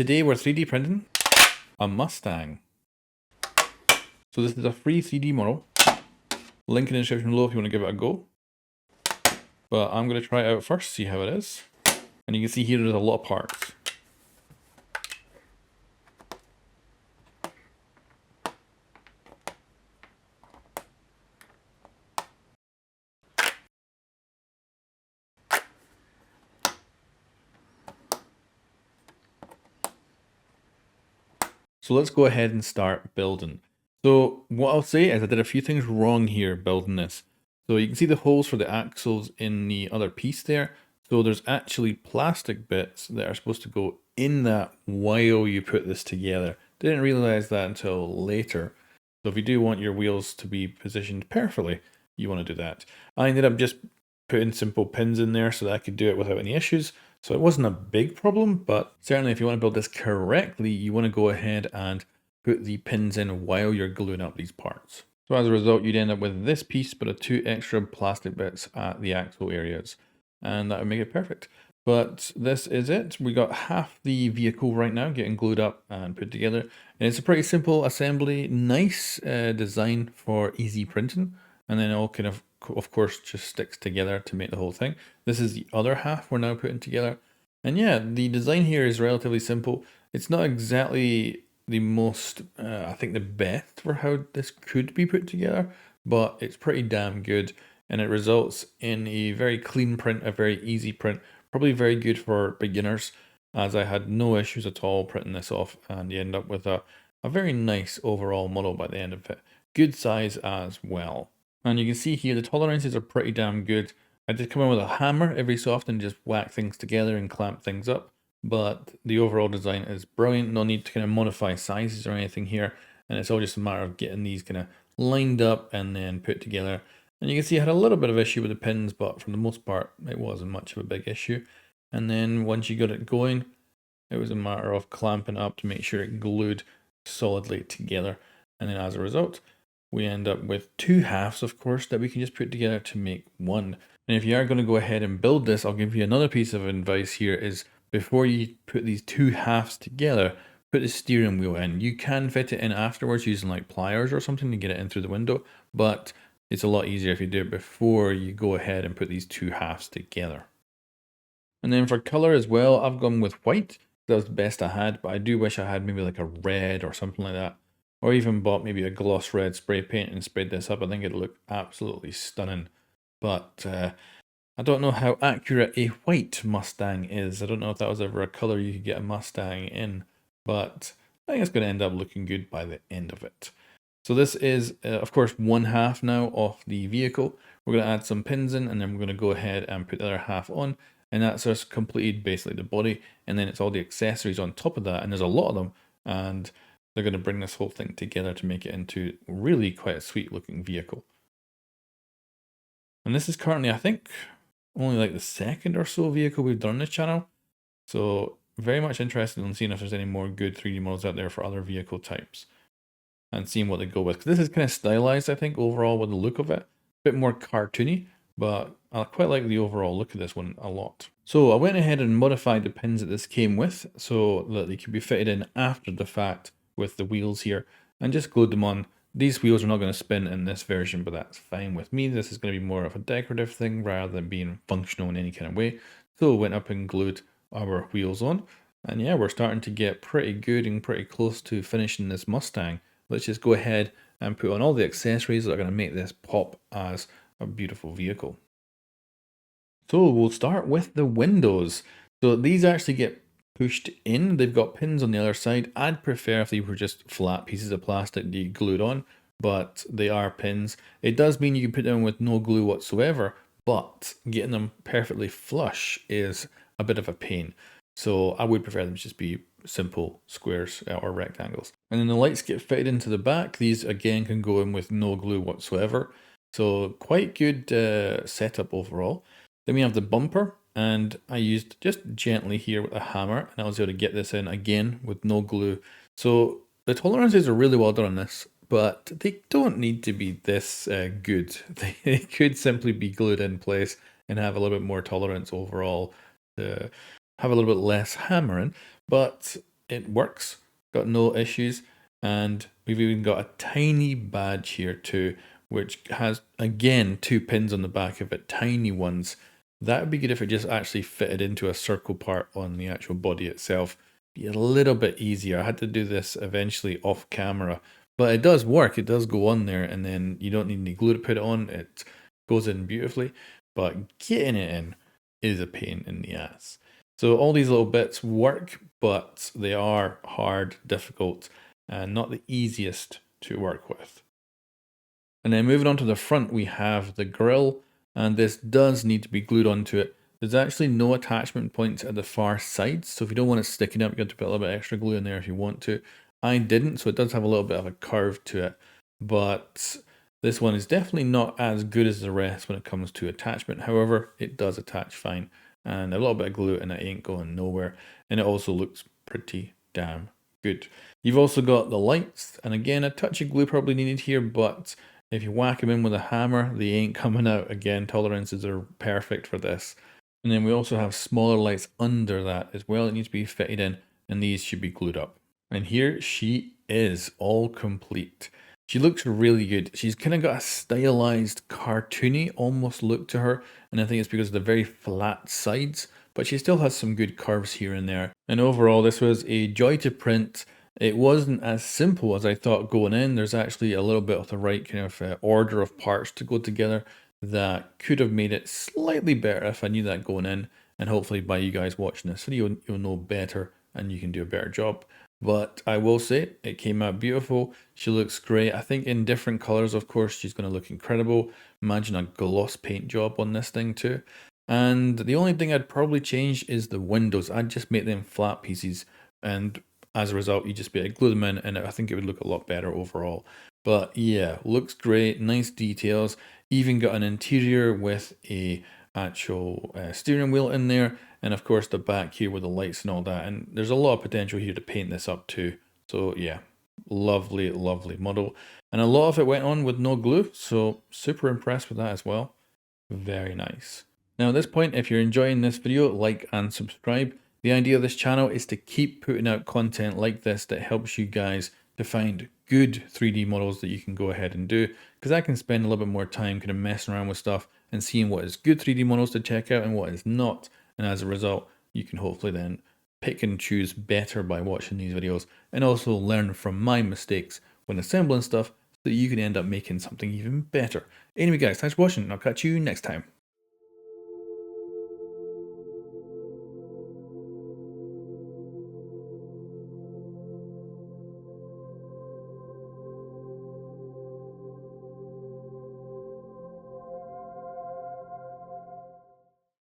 Today we're 3D printing a Mustang. So this is a free 3D model. Link in the description below if you want to give it a go. But I'm going to try it out first, see how it is. And you can see here there's a lot of parts. So let's go ahead and start building. So what I'll say is I did a few things wrong here building this. So you can see the holes for the axles in the other piece there. So there's actually plastic bits that are supposed to go in that while you put this together. Didn't realize that until later. So if you do want your wheels to be positioned perfectly, you want to do that. I ended up just putting simple pins in there so that I could do it without any issues. So it wasn't a big problem, but certainly if you want to build this correctly, you want to go ahead and put the pins in while you're gluing up these parts. So as a result, you'd end up with this piece, but 2 extra plastic bits at the axle areas, and that would make it perfect. But this is it. We got half the vehicle right now getting glued up and put together. And it's a pretty simple assembly, nice design for easy printing. And then it all kind of course, just sticks together to make the whole thing. This is the other half we're now putting together. And yeah, the design here is relatively simple. It's not exactly the most, I think the best for how this could be put together, but it's pretty damn good. And it results in a very clean print, a very easy print, probably very good for beginners, as I had no issues at all printing this off, and you end up with a very nice overall model by the end of it. Good size as well. And you can see here the tolerances are pretty damn good. I did come in with a hammer every so often and just whack things together and clamp things up, but the overall design is brilliant. No need to kind of modify sizes or anything here, and it's all just a matter of getting these kind of lined up and then put together. And you can see I had a little bit of issue with the pins, but for the most part, it wasn't much of a big issue. And then once you got it going, it was a matter of clamping up to make sure it glued solidly together. And then as a result, we end up with 2 halves, of course, that we can just put together to make one. And if you are going to go ahead and build this, I'll give you another piece of advice here is before you put these 2 halves together, put the steering wheel in. You can fit it in afterwards using like pliers or something to get it in through the window, but it's a lot easier if you do it before you go ahead and put these 2 halves together. And then for color as well, I've gone with white. That was the best I had, but I do wish I had maybe like a red or something like that. Or even bought maybe a gloss red spray paint and sprayed this up. I think it'd look absolutely stunning. But I don't know how accurate a white Mustang is. I don't know if that was ever a color you could get a Mustang in. But I think it's going to end up looking good by the end of it. So this is, of course, 1 half now of the vehicle. We're going to add some pins in, and then we're going to go ahead and put the other half on. And that's just completed basically the body. And then it's all the accessories on top of that. And there's a lot of them. And they're going to bring this whole thing together to make it into really quite a sweet looking vehicle. And this is currently, I think, only like the 2nd or so vehicle we've done on this channel. So very much interested in seeing if there's any more good 3D models out there for other vehicle types. And seeing what they go with. Because this is kind of stylized, I think, overall with the look of it. A bit more cartoony, but I quite like the overall look of this one a lot. So I went ahead and modified the pins that this came with so that they could be fitted in after the fact with the wheels here, and just glued them on. These wheels are not going to spin in this version, but that's fine with me. This is going to be more of a decorative thing rather than being functional in any kind of way. So I went up and glued our wheels on. And yeah, we're starting to get pretty good and pretty close to finishing this Mustang. Let's just go ahead and put on all the accessories that are going to make this pop as a beautiful vehicle. So we'll start with the windows. So these actually get pushed in. They've got pins on the other side. I'd prefer if they were just flat pieces of plastic that you glued on, but they are pins. It does mean you can put them with no glue whatsoever, but getting them perfectly flush is a bit of a pain. So I would prefer them to just be simple squares or rectangles. And then the lights get fitted into the back. These again can go in with no glue whatsoever. So quite good setup overall. Then we have the bumper, and I used just gently here with a hammer, and I was able to get this in again with no glue. So the tolerances are really well done on this, but they don't need to be this good. They could simply be glued in place and have a little bit more tolerance overall to have a little bit less hammering. But it works, got no issues. And we've even got a tiny badge here too, which has, again, 2 pins on the back of it, tiny ones. That would be good if it just actually fitted into a circle part on the actual body itself. Be a little bit easier. I had to do this eventually off camera, but it does work. It does go on there, and then you don't need any glue to put it on. It goes in beautifully, but getting it in is a pain in the ass. So all these little bits work, but they are hard, difficult, and not the easiest to work with. And then moving on to the front, we have the grille, and this does need to be glued onto it. There's actually no attachment points at the far sides, so if you don't want it sticking up, you have to put a little bit extra glue in there if you want to. I didn't, so it does have a little bit of a curve to it, but this one is definitely not as good as the rest when it comes to attachment. However, it does attach fine, and a little bit of glue and it ain't going nowhere, and it also looks pretty damn good. You've also got the lights, and again, a touch of glue probably needed here, but if you whack them in with a hammer, they ain't coming out. Again, tolerances are perfect for this. And then we also have smaller lights under that as well that need to be fitted in, and these should be glued up. And here she is, all complete. She looks really good. She's kind of got a stylized, cartoony almost look to her, and I think it's because of the very flat sides, but she still has some good curves here and there. And overall, this was a joy to print. It wasn't as simple as I thought going in. There's actually a little bit of the right kind of order of parts to go together that could have made it slightly better if I knew that going in. And hopefully by you guys watching this video, you'll know better and you can do a better job. But I will say it came out beautiful. She looks great. I think in different colors, of course, she's going to look incredible. Imagine a gloss paint job on this thing too. And the only thing I'd probably change is the windows. I'd just make them flat pieces, and as a result, you just be able to glue them in, and I think it would look a lot better overall. But yeah, looks great, nice details. Even got an interior with a actual steering wheel in there, and of course the back here with the lights and all that. And there's a lot of potential here to paint this up too. So yeah, lovely, lovely model. And a lot of it went on with no glue, so super impressed with that as well. Very nice. Now at this point, if you're enjoying this video, like and subscribe. The idea of this channel is to keep putting out content like this that helps you guys to find good 3D models that you can go ahead and do, because I can spend a little bit more time kind of messing around with stuff and seeing what is good 3D models to check out and what is not, and as a result you can hopefully then pick and choose better by watching these videos, and also learn from my mistakes when assembling stuff so that you can end up making something even better. Anyway guys, thanks for watching and I'll catch you next time.